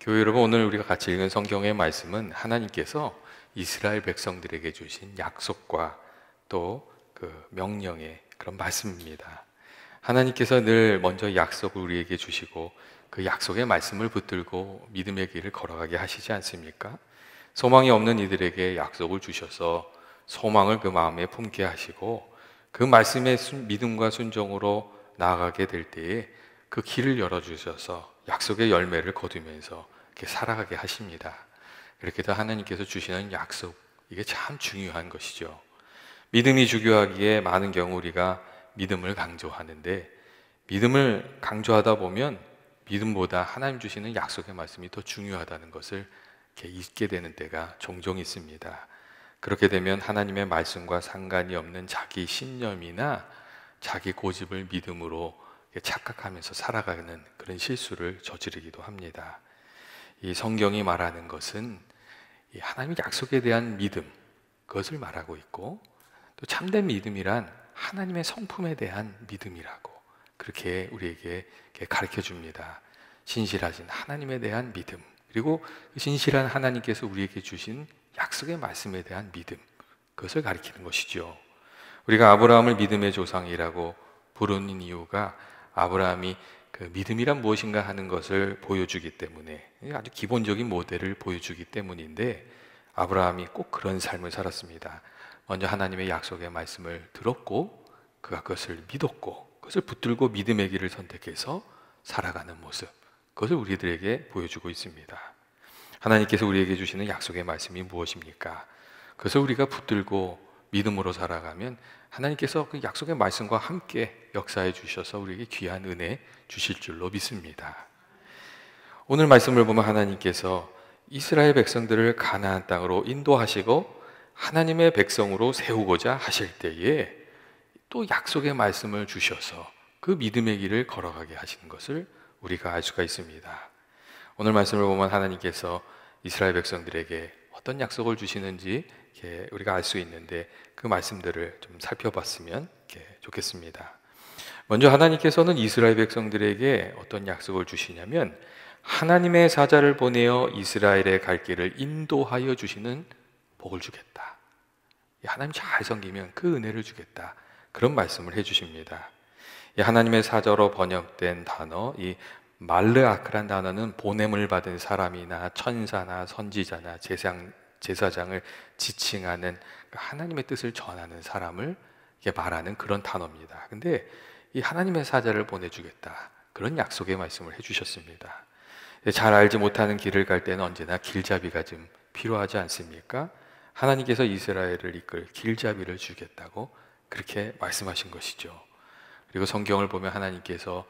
교회 여러분, 오늘 우리가 같이 읽은 성경의 말씀은 하나님께서 이스라엘 백성들에게 주신 약속과 또 그 명령의 그런 말씀입니다. 하나님께서 늘 먼저 약속을 우리에게 주시고 그 약속의 말씀을 붙들고 믿음의 길을 걸어가게 하시지 않습니까? 소망이 없는 이들에게 약속을 주셔서 소망을 그 마음에 품게 하시고 그 말씀의 믿음과 순종으로 나아가게 될 때에 그 길을 열어주셔서 약속의 열매를 거두면서 이렇게 살아가게 하십니다. 이렇게 해서 하나님께서 주시는 약속, 이게 참 중요한 것이죠. 믿음이 중요하기에 많은 경우 우리가 믿음을 강조하는데, 믿음을 강조하다 보면 믿음보다 하나님 주시는 약속의 말씀이 더 중요하다는 것을 이렇게 잊게 되는 때가 종종 있습니다. 그렇게 되면 하나님의 말씀과 상관이 없는 자기 신념이나 자기 고집을 믿음으로 착각하면서 살아가는 그런 실수를 저지르기도 합니다. 이 성경이 말하는 것은 이 하나님의 약속에 대한 믿음, 그것을 말하고 있고, 또 참된 믿음이란 하나님의 성품에 대한 믿음이라고 그렇게 우리에게 가르쳐 줍니다. 신실하신 하나님에 대한 믿음, 그리고 신실한 하나님께서 우리에게 주신 약속의 말씀에 대한 믿음, 그것을 가리키는 것이죠. 우리가 아브라함을 믿음의 조상이라고 부르는 이유가 아브라함이 그 믿음이란 무엇인가 하는 것을 보여주기 때문에, 아주 기본적인 모델을 보여주기 때문인데, 아브라함이 꼭 그런 삶을 살았습니다. 먼저 하나님의 약속의 말씀을 들었고 그가 그것을 믿었고 그것을 붙들고 믿음의 길을 선택해서 살아가는 모습, 그것을 우리들에게 보여주고 있습니다. 하나님께서 우리에게 주시는 약속의 말씀이 무엇입니까? 그것을 우리가 붙들고 믿음으로 살아가면 하나님께서 그 약속의 말씀과 함께 역사해 주셔서 우리에게 귀한 은혜 주실 줄로 믿습니다. 오늘 말씀을 보면 하나님께서 이스라엘 백성들을 가나안 땅으로 인도하시고 하나님의 백성으로 세우고자 하실 때에 또 약속의 말씀을 주셔서 그 믿음의 길을 걸어가게 하시는 것을 우리가 알 수가 있습니다. 오늘 말씀을 보면 하나님께서 이스라엘 백성들에게 어떤 약속을 주시는지 우리가 알 수 있는데, 그 말씀들을 좀 살펴봤으면 좋겠습니다. 먼저 하나님께서는 이스라엘 백성들에게 어떤 약속을 주시냐면, 하나님의 사자를 보내어 이스라엘의 갈 길을 인도하여 주시는 복을 주겠다. 하나님 잘 섬기면 그 은혜를 주겠다. 그런 말씀을 해주십니다. 하나님의 사자로 번역된 단어, 이 말르아크란 단어는 보냄을 받은 사람이나 천사나 선지자나 제사장을 지칭하는 하나님의 뜻을 전하는 사람을 말하는 그런 단어입니다. 근데 이 하나님의 사자를 보내주겠다, 그런 약속의 말씀을 해주셨습니다. 잘 알지 못하는 길을 갈 때는 언제나 길잡이가 좀 필요하지 않습니까? 하나님께서 이스라엘을 이끌 길잡이를 주겠다고 그렇게 말씀하신 것이죠. 그리고 성경을 보면 하나님께서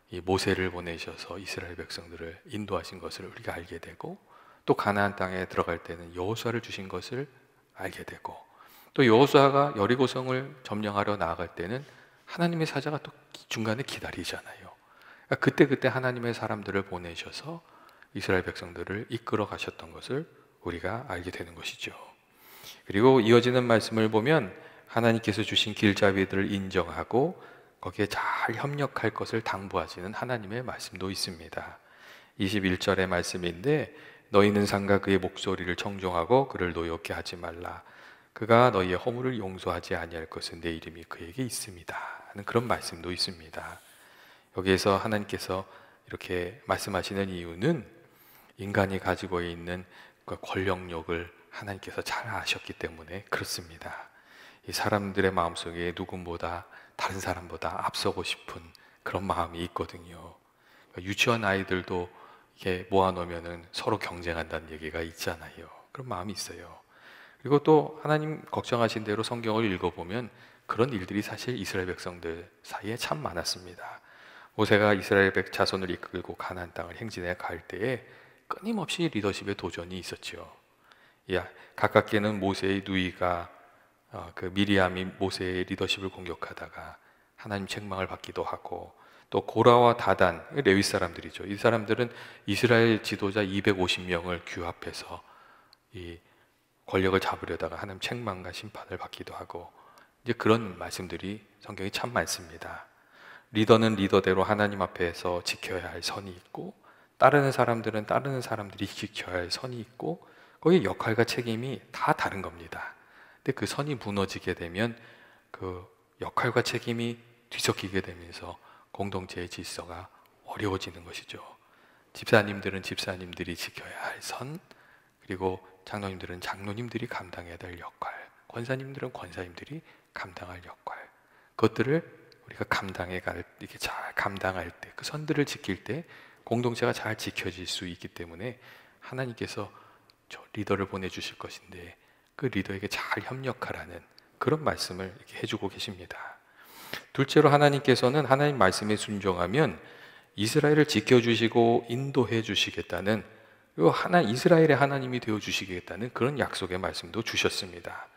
이 모세를 보내셔서 이스라엘 백성들을 인도하신 것을 우리가 알게 되고, 또 가나안 땅에 들어갈 때는 여호수아를 주신 것을 알게 되고, 또 여호수아가 여리고성을 점령하러 나아갈 때는 하나님의 사자가 또 중간에 기다리잖아요. 그러니까 그때 하나님의 사람들을 보내셔서 이스라엘 백성들을 이끌어 가셨던 것을 우리가 알게 되는 것이죠. 그리고 이어지는 말씀을 보면 하나님께서 주신 길잡이들을 인정하고 거기에 잘 협력할 것을 당부하시는 하나님의 말씀도 있습니다. 21절의 말씀인데, 너희는 상가 그의 목소리를 청종하고 그를 노엽게 하지 말라. 그가 너희의 허물을 용서하지 아니할 것은 내 이름이 그에게 있습니다 하는 그런 말씀도 있습니다. 여기에서 하나님께서 이렇게 말씀하시는 이유는 인간이 가지고 있는 그 권력욕을 하나님께서 잘 아셨기 때문에 그렇습니다. 이 사람들의 마음속에 누구보다 다른 사람보다 앞서고 싶은 그런 마음이 있거든요. 유치원 아이들도 이렇게 모아놓으면 서로 경쟁한다는 얘기가 있잖아요. 그런 마음이 있어요. 그리고 또 하나님 걱정하신 대로 성경을 읽어보면 그런 일들이 사실 이스라엘 백성들 사이에 참 많았습니다. 모세가 이스라엘 자손을 이끌고 가나안 땅을 행진해 갈 때에 끊임없이 리더십의 도전이 있었죠. 가깝게는 모세의 누이가 그 미리암이 모세의 리더십을 공격하다가 하나님 책망을 받기도 하고, 또 고라와 다단, 레위 사람들이죠. 이 사람들은 이스라엘 지도자 250명을 규합해서 이 권력을 잡으려다가 하나님 책망과 심판을 받기도 하고, 이제 그런 말씀들이 성경에 참 많습니다. 리더는 리더대로 하나님 앞에서 지켜야 할 선이 있고, 따르는 사람들은 따르는 사람들이 지켜야 할 선이 있고 거기에 역할과 책임이 다 다른 겁니다. 근데 그 선이 무너지게 되면 그 역할과 책임이 뒤섞이게 되면서 공동체의 질서가 어려워지는 것이죠. 집사님들은 집사님들이 지켜야 할 선, 그리고 장로님들은 장로님들이 감당해야 될 역할, 권사님들은 권사님들이 감당할 역할, 그것들을 우리가 이렇게 잘 감당할 때, 그 선들을 지킬 때 공동체가 잘 지켜질 수 있기 때문에 하나님께서 저 리더를 보내주실 것인데 그 리더에게 잘 협력하라는 그런 말씀을 이렇게 해주고 계십니다. 둘째로 하나님께서는 하나님 말씀에 순종하면 이스라엘을 지켜주시고 인도해 주시겠다는, 그리고 이스라엘의 하나님이 되어 주시겠다는 그런 약속의 말씀도 주셨습니다.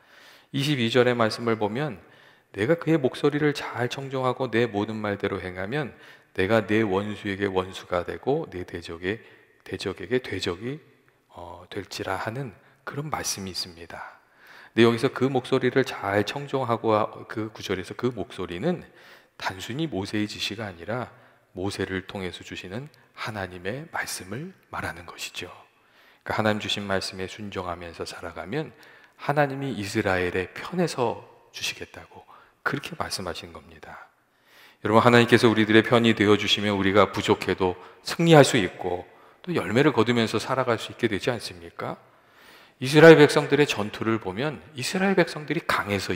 22절의 말씀을 보면 내가 그의 목소리를 잘 청종하고 내 모든 말대로 행하면 내가 내 원수에게 원수가 되고 내 대적에게 대적이 될지라 하는 그런 말씀이 있습니다. 근데 여기서 그 목소리를 잘 청종하고, 그 구절에서 그 목소리는 단순히 모세의 지시가 아니라 모세를 통해서 주시는 하나님의 말씀을 말하는 것이죠. 그러니까 하나님 주신 말씀에 순종하면서 살아가면 하나님이 이스라엘의 편에서 주시겠다고 그렇게 말씀하신 겁니다. 여러분, 하나님께서 우리들의 편이 되어주시면 우리가 부족해도 승리할 수 있고 또 열매를 거두면서 살아갈 수 있게 되지 않습니까? 이스라엘 백성들의 전투를 보면 이스라엘 백성들이 강해서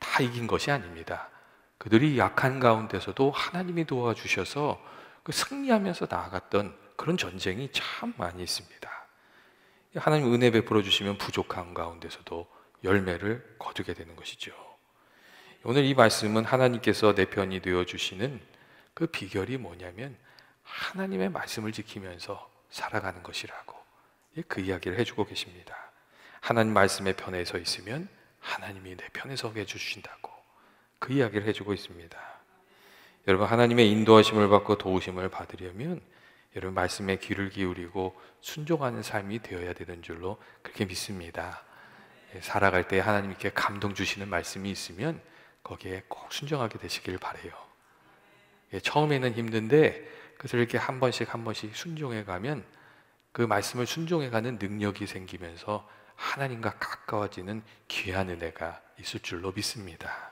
다 이긴 것이 아닙니다. 그들이 약한 가운데서도 하나님이 도와주셔서 그 승리하면서 나아갔던 그런 전쟁이 참 많이 있습니다. 하나님 은혜 베풀어 주시면 부족한 가운데서도 열매를 거두게 되는 것이죠. 오늘 이 말씀은 하나님께서 내 편이 되어주시는 그 비결이 뭐냐면 하나님의 말씀을 지키면서 살아가는 것이라고 그 이야기를 해주고 계십니다. 하나님 말씀의 편에 서 있으면 하나님이 내 편에 서게 해주신다고 그 이야기를 해주고 있습니다. 여러분, 하나님의 인도하심을 받고 도우심을 받으려면 여러분 말씀에 귀를 기울이고 순종하는 삶이 되어야 되는 줄로 그렇게 믿습니다. 살아갈 때 하나님께 감동 주시는 말씀이 있으면 거기에 꼭 순종하게 되시길 바라요. 처음에는 힘든데 그래서 이렇게 한 번씩 순종해 가면 그 말씀을 순종해 가는 능력이 생기면서 하나님과 가까워지는 귀한 은혜가 있을 줄로 믿습니다.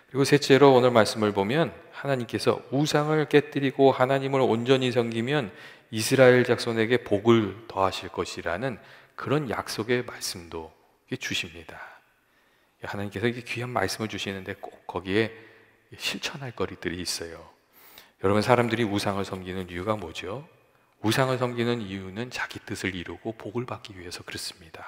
그리고 셋째로 오늘 말씀을 보면 하나님께서 우상을 깨뜨리고 하나님을 온전히 섬기면 이스라엘 자손에게 복을 더하실 것이라는 그런 약속의 말씀도 주십니다. 하나님께서 이렇게 귀한 말씀을 주시는데 꼭 거기에 실천할 거리들이 있어요. 여러분, 사람들이 우상을 섬기는 이유가 뭐죠? 우상을 섬기는 이유는 자기 뜻을 이루고 복을 받기 위해서 그렇습니다.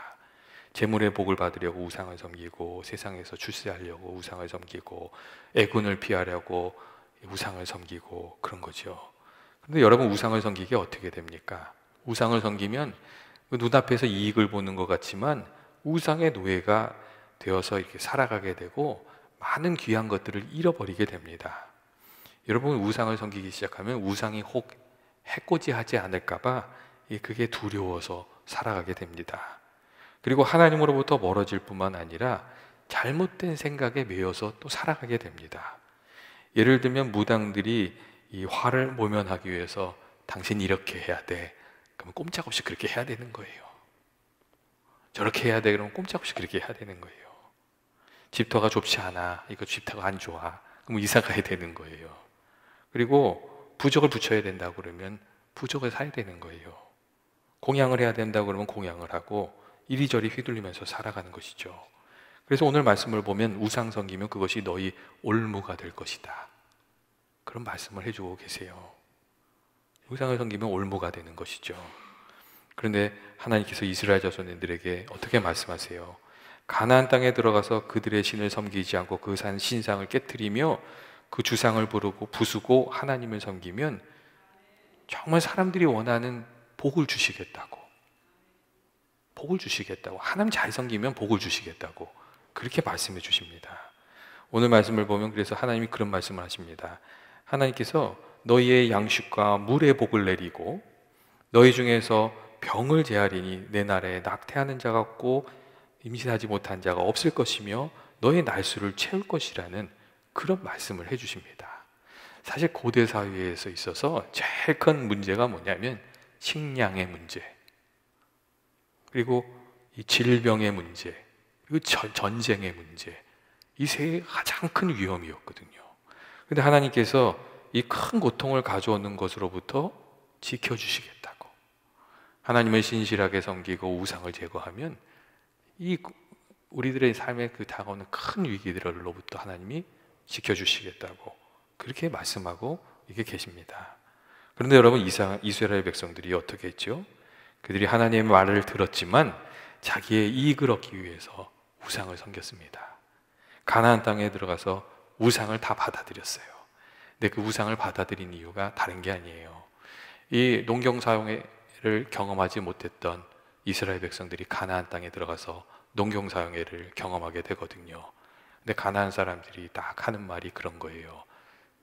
재물의 복을 받으려고 우상을 섬기고, 세상에서 출세하려고 우상을 섬기고, 애군을 피하려고 우상을 섬기고 그런 거죠. 그런데 여러분, 우상을 섬기게 어떻게 됩니까? 우상을 섬기면 눈앞에서 이익을 보는 것 같지만 우상의 노예가 되어서 이렇게 살아가게 되고 많은 귀한 것들을 잃어버리게 됩니다. 여러분, 우상을 섬기기 시작하면 우상이 혹 해코지하지 않을까봐 그게 두려워서 살아가게 됩니다. 그리고 하나님으로부터 멀어질 뿐만 아니라 잘못된 생각에 매여서 또 살아가게 됩니다. 예를 들면 무당들이 이 화를 모면하기 위해서 당신 이렇게 해야 돼. 그러면 꼼짝없이 그렇게 해야 되는 거예요. 저렇게 해야 돼. 그러면 꼼짝없이 그렇게 해야 되는 거예요. 집터가 좁지 않아. 이거 집터가 안 좋아. 그럼 이사 가야 되는 거예요. 그리고 부적을 붙여야 된다고 그러면 부적을 사야 되는 거예요. 공양을 해야 된다고 그러면 공양을 하고 이리저리 휘둘리면서 살아가는 것이죠. 그래서 오늘 말씀을 보면 우상 섬기면 그것이 너희 올무가 될 것이다. 그런 말씀을 해주고 계세요. 우상을 섬기면 올무가 되는 것이죠. 그런데 하나님께서 이스라엘 자손들에게 어떻게 말씀하세요? 가나안 땅에 들어가서 그들의 신을 섬기지 않고 그 산 신상을 깨트리며 그 주상을 부수고 하나님을 섬기면 정말 사람들이 원하는 복을 주시겠다고. 복을 주시겠다고. 하나님 잘 섬기면 복을 주시겠다고 그렇게 말씀해 주십니다. 오늘 말씀을 보면 그래서 하나님이 그런 말씀을 하십니다. 하나님께서 너희의 양식과 물의 복을 내리고 너희 중에서 병을 제하리니 내 나라에 낙태하는 자가 없고 임신하지 못한 자가 없을 것이며 너의 날수를 채울 것이라는 그런 말씀을 해주십니다. 사실 고대 사회에서 있어서 제일 큰 문제가 뭐냐면 식량의 문제, 그리고 이 질병의 문제, 그리고 전쟁의 문제, 이 세 가장 큰 위험이었거든요. 근데 하나님께서 이 큰 고통을 가져오는 것으로부터 지켜주시겠다고, 하나님을 신실하게 섬기고 우상을 제거하면 이 우리들의 삶에 그 다가오는 큰 위기들로부터 하나님이 지켜주시겠다고 그렇게 말씀하고 이게 계십니다. 그런데 여러분, 이스라엘 백성들이 어떻게 했죠? 그들이 하나님의 말을 들었지만 자기의 이익을 얻기 위해서 우상을 섬겼습니다. 가나안 땅에 들어가서 우상을 다 받아들였어요. 근데 그 우상을 받아들인 이유가 다른 게 아니에요. 이 농경 사용회를 경험하지 못했던 이스라엘 백성들이 가나안 땅에 들어가서 농경 사용회를 경험하게 되거든요. 근데 가나안 사람들이 딱 하는 말이 그런 거예요.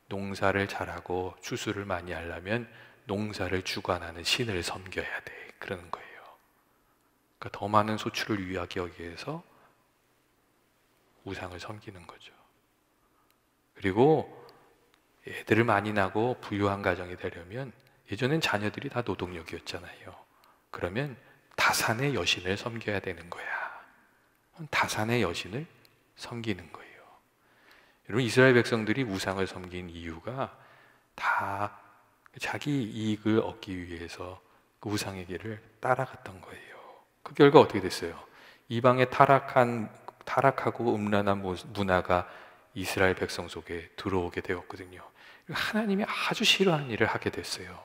농사를 잘하고 추수를 많이 하려면 농사를 주관하는 신을 섬겨야 돼, 그러는 거예요. 그러니까 더 많은 소출을 유의하기 위해서 우상을 섬기는 거죠. 그리고 애들을 많이 낳고 부유한 가정이 되려면, 예전엔 자녀들이 다 노동력이었잖아요. 그러면 다산의 여신을 섬겨야 되는 거야. 다산의 여신을 섬기는 거예요. 여러분, 이스라엘 백성들이 우상을 섬긴 이유가 다 자기 이익을 얻기 위해서 그 우상의 길을 따라갔던 거예요. 그 결과 어떻게 됐어요? 이방의 타락하고 음란한 문화가 이스라엘 백성 속에 들어오게 되었거든요. 하나님이 아주 싫어하는 일을 하게 됐어요.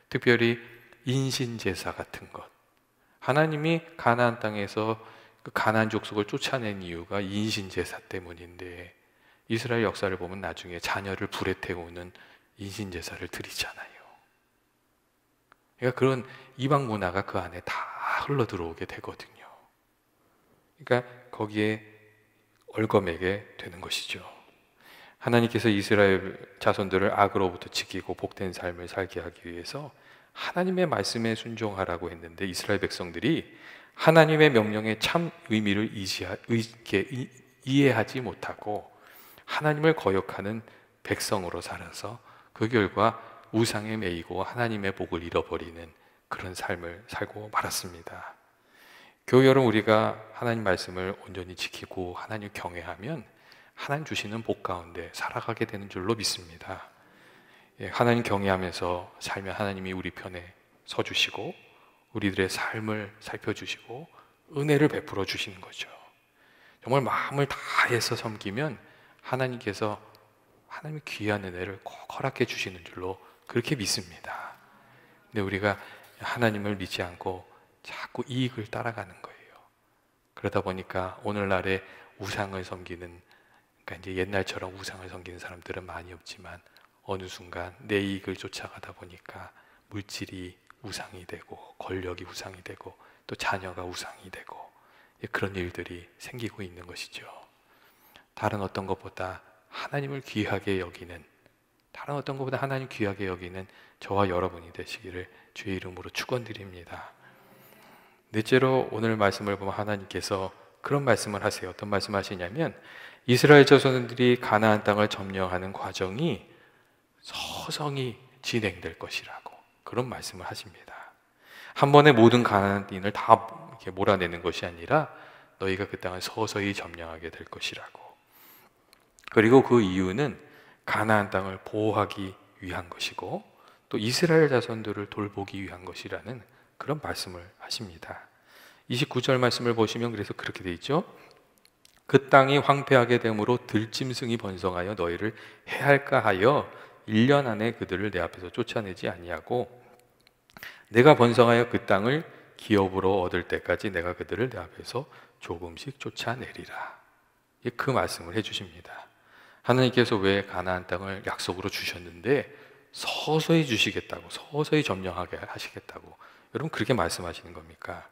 특별히 인신제사 같은 것. 하나님이 가나안 땅에서 그 가나안 족속을 쫓아낸 이유가 인신제사 때문인데, 이스라엘 역사를 보면 나중에 자녀를 불에 태우는 인신제사를 드리잖아요. 그러니까 그런 이방 문화가 그 안에 다 흘러 들어오게 되거든요. 그러니까 거기에 얼거매게 되는 것이죠. 하나님께서 이스라엘 자손들을 악으로부터 지키고 복된 삶을 살게 하기 위해서 하나님의 말씀에 순종하라고 했는데, 이스라엘 백성들이 하나님의 명령의 참 의미를 이해하지 못하고 하나님을 거역하는 백성으로 살아서 그 결과 우상에 매이고 하나님의 복을 잃어버리는 그런 삶을 살고 말았습니다. 교회 여러분, 우리가 하나님 말씀을 온전히 지키고 하나님 경외하면 하나님 주시는 복 가운데 살아가게 되는 줄로 믿습니다. 하나님 경외하면서 살면 하나님이 우리 편에 서주시고 우리들의 삶을 살펴주시고 은혜를 베풀어 주시는 거죠. 정말 마음을 다해서 섬기면 하나님께서 하나님의 귀한 은혜를 꼭 허락해 주시는 줄로 그렇게 믿습니다. 근데 우리가 하나님을 믿지 않고 자꾸 이익을 따라가는 거예요. 그러다 보니까 오늘날에 우상을 섬기는, 그러니까 이제 옛날처럼 우상을 섬기는 사람들은 많이 없지만 어느 순간 내 이익을 쫓아가다 보니까 물질이 우상이 되고 권력이 우상이 되고 또 자녀가 우상이 되고 그런 일들이 생기고 있는 것이죠. 다른 어떤 것보다 하나님을 귀하게 여기는, 다른 어떤 것보다 하나님 귀하게 여기는 저와 여러분이 되시기를 주의 이름으로 축원드립니다. 넷째로 오늘 말씀을 보면 하나님께서 그런 말씀을 하세요. 어떤 말씀 하시냐면, 이스라엘 자손들이 가나안 땅을 점령하는 과정이 서성이 진행될 것이라고 그런 말씀을 하십니다. 한 번에 모든 가나안인을 다 이렇게 몰아내는 것이 아니라 너희가 그 땅을 서서히 점령하게 될 것이라고. 그리고 그 이유는 가나안 땅을 보호하기 위한 것이고 또 이스라엘 자손들을 돌보기 위한 것이라는 그런 말씀을 하십니다. 29절 말씀을 보시면 그래서 그렇게 돼 있죠. 그 땅이 황폐하게 되므로 들짐승이 번성하여 너희를 해할까 하여 1년 안에 그들을 내 앞에서 쫓아내지 아니하고 내가 번성하여 그 땅을 기업으로 얻을 때까지 내가 그들을 내 앞에서 조금씩 쫓아내리라. 그 말씀을 해주십니다. 하나님께서 왜 가나안 땅을 약속으로 주셨는데 서서히 주시겠다고, 서서히 점령하게 하시겠다고 여러분 그렇게 말씀하시는 겁니까?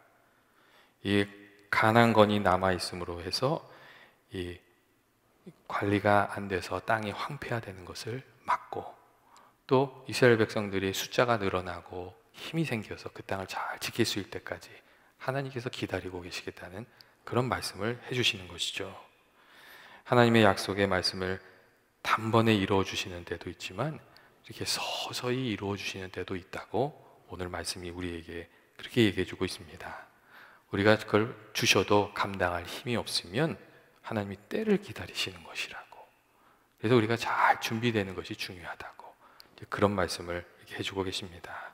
이 가난건이 남아있음으로 해서 이 관리가 안 돼서 땅이 황폐화되는 것을 막고 또 이스라엘 백성들이 숫자가 늘어나고 힘이 생겨서 그 땅을 잘 지킬 수 있을 때까지 하나님께서 기다리고 계시겠다는 그런 말씀을 해주시는 것이죠. 하나님의 약속의 말씀을 단번에 이루어 주시는 때도 있지만 이렇게 서서히 이루어 주시는 때도 있다고 오늘 말씀이 우리에게 그렇게 얘기해 주고 있습니다. 우리가 그걸 주셔도 감당할 힘이 없으면 하나님이 때를 기다리시는 것이라고. 그래서 우리가 잘 준비되는 것이 중요하다고 그런 말씀을 이렇게 해주고 계십니다.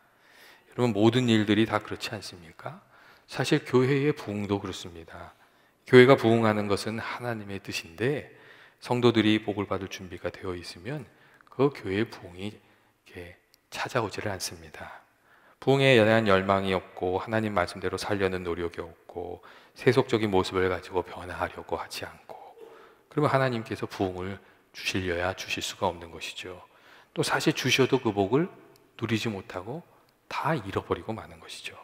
여러분, 모든 일들이 다 그렇지 않습니까? 사실 교회의 부흥도 그렇습니다. 교회가 부흥하는 것은 하나님의 뜻인데 성도들이 복을 받을 준비가 되어 있으면 그 교회의 부흥이 이렇게 찾아오지를 않습니다. 부흥에 대한 열망이 없고 하나님 말씀대로 살려는 노력이 없고 세속적인 모습을 가지고 변화하려고 하지 않고, 그러면 하나님께서 부흥을 주시려야 주실 수가 없는 것이죠. 또 사실 주셔도 그 복을 누리지 못하고 다 잃어버리고 마는 것이죠.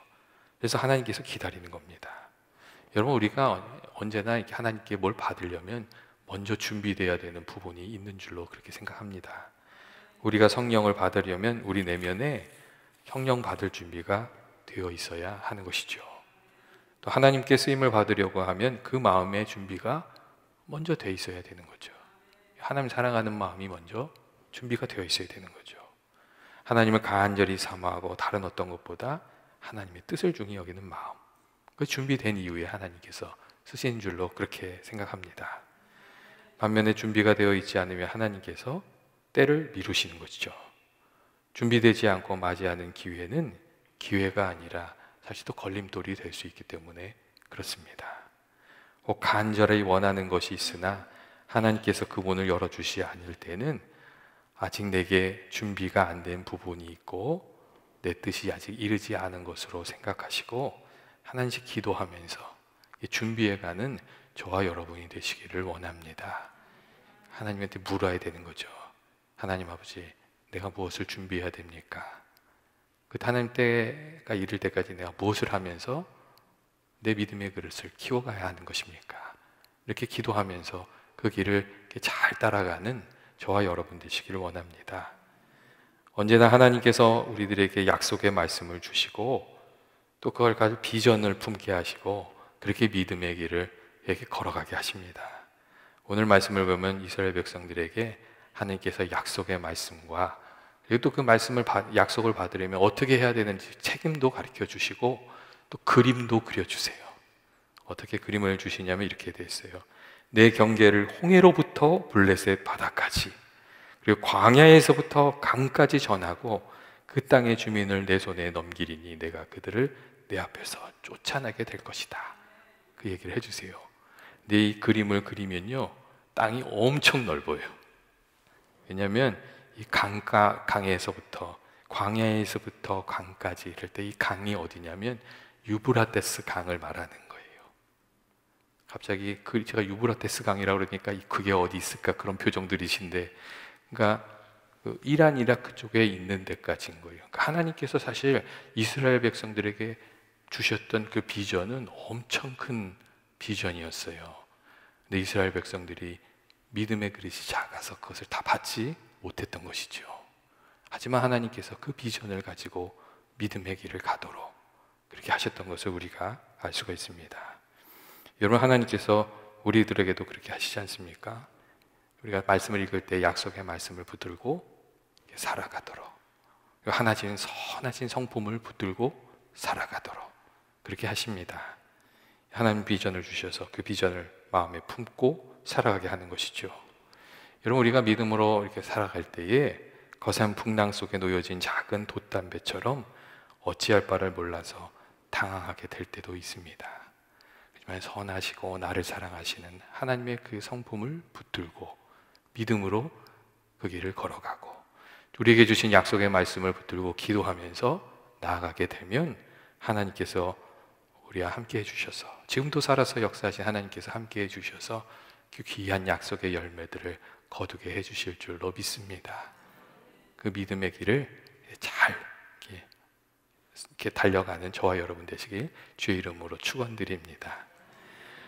그래서 하나님께서 기다리는 겁니다. 여러분, 우리가 언제나 이렇게 하나님께 뭘 받으려면 먼저 준비되어야 되는 부분이 있는 줄로 그렇게 생각합니다. 우리가 성령을 받으려면 우리 내면에 성령 받을 준비가 되어 있어야 하는 것이죠. 또 하나님께 쓰임을 받으려고 하면 그 마음의 준비가 먼저 되어 있어야 되는 거죠. 하나님 사랑하는 마음이 먼저 준비가 되어 있어야 되는 거죠. 하나님을 간절히 사모하고 다른 어떤 것보다 하나님의 뜻을 중히 여기는 마음, 그 준비된 이후에 하나님께서 쓰신 줄로 그렇게 생각합니다. 반면에 준비가 되어 있지 않으면 하나님께서 때를 미루시는 것이죠. 준비되지 않고 맞이하는 기회는 기회가 아니라 사실 또 걸림돌이 될 수 있기 때문에 그렇습니다. 꼭 간절히 원하는 것이 있으나 하나님께서 그 문을 열어주시 않을 때는 아직 내게 준비가 안 된 부분이 있고 내 뜻이 아직 이르지 않은 것으로 생각하시고 하나님께 기도하면서 준비해가는 저와 여러분이 되시기를 원합니다. 하나님한테 물어야 되는 거죠. 하나님 아버지, 내가 무엇을 준비해야 됩니까? 그 하나님 때가 이를 때까지 내가 무엇을 하면서 내 믿음의 그릇을 키워가야 하는 것입니까? 이렇게 기도하면서 그 길을 이렇게 잘 따라가는 저와 여러분 되시기를 원합니다. 언제나 하나님께서 우리들에게 약속의 말씀을 주시고 또 그걸 가지고 비전을 품게 하시고 그렇게 믿음의 길을 이렇게 걸어가게 하십니다. 오늘 말씀을 보면 이스라엘 백성들에게 하나님께서 약속의 말씀과 그리고 또 그 말씀을 약속을 받으려면 어떻게 해야 되는지 책임도 가르쳐 주시고 또 그림도 그려주세요. 어떻게 그림을 주시냐면 이렇게 되어 있어요. 내 경계를 홍해로부터 블레셋 바다까지, 그리고 광야에서부터 강까지 전하고 그 땅의 주민을 내 손에 넘기리니 내가 그들을 내 앞에서 쫓아내게 될 것이다. 그 얘기를 해주세요. 근데 이 그림을 그리면요, 땅이 엄청 넓어요. 왜냐하면 이 강에서부터 광야에서부터 강까지 이럴 때 이 강이 어디냐면 유브라테스 강을 말하는 거예요. 갑자기 제가 유브라테스 강이라고 그러니까 그게 어디 있을까 그런 표정들이신데, 그러니까 이란 이라크 쪽에 있는 데까지인 거예요. 그러니까 하나님께서 사실 이스라엘 백성들에게 주셨던 그 비전은 엄청 큰 비전이었어요. 근데 이스라엘 백성들이 믿음의 그릇이 작아서 그것을 다 받지 못했던 것이죠. 하지만 하나님께서 그 비전을 가지고 믿음의 길을 가도록 그렇게 하셨던 것을 우리가 알 수가 있습니다. 여러분, 하나님께서 우리들에게도 그렇게 하시지 않습니까? 우리가 말씀을 읽을 때 약속의 말씀을 붙들고 살아가도록, 하나진 선하신 성품을 붙들고 살아가도록 그렇게 하십니다. 하나님 비전을 주셔서 그 비전을 마음에 품고 살아가게 하는 것이죠. 여러분, 우리가 믿음으로 이렇게 살아갈 때에 거센 풍랑 속에 놓여진 작은 돛담배처럼 어찌할 바를 몰라서 당황하게 될 때도 있습니다. 하지만 선하시고 나를 사랑하시는 하나님의 그 성품을 붙들고 믿음으로 그 길을 걸어가고 우리에게 주신 약속의 말씀을 붙들고 기도하면서 나아가게 되면 하나님께서 우리와 함께 해주셔서, 지금도 살아서 역사하신 하나님께서 함께 해주셔서 그 귀한 약속의 열매들을 거두게 해주실 줄로 믿습니다. 그 믿음의 길을 잘 이렇게 달려가는 저와 여러분 되시길 주의 이름으로 축원드립니다.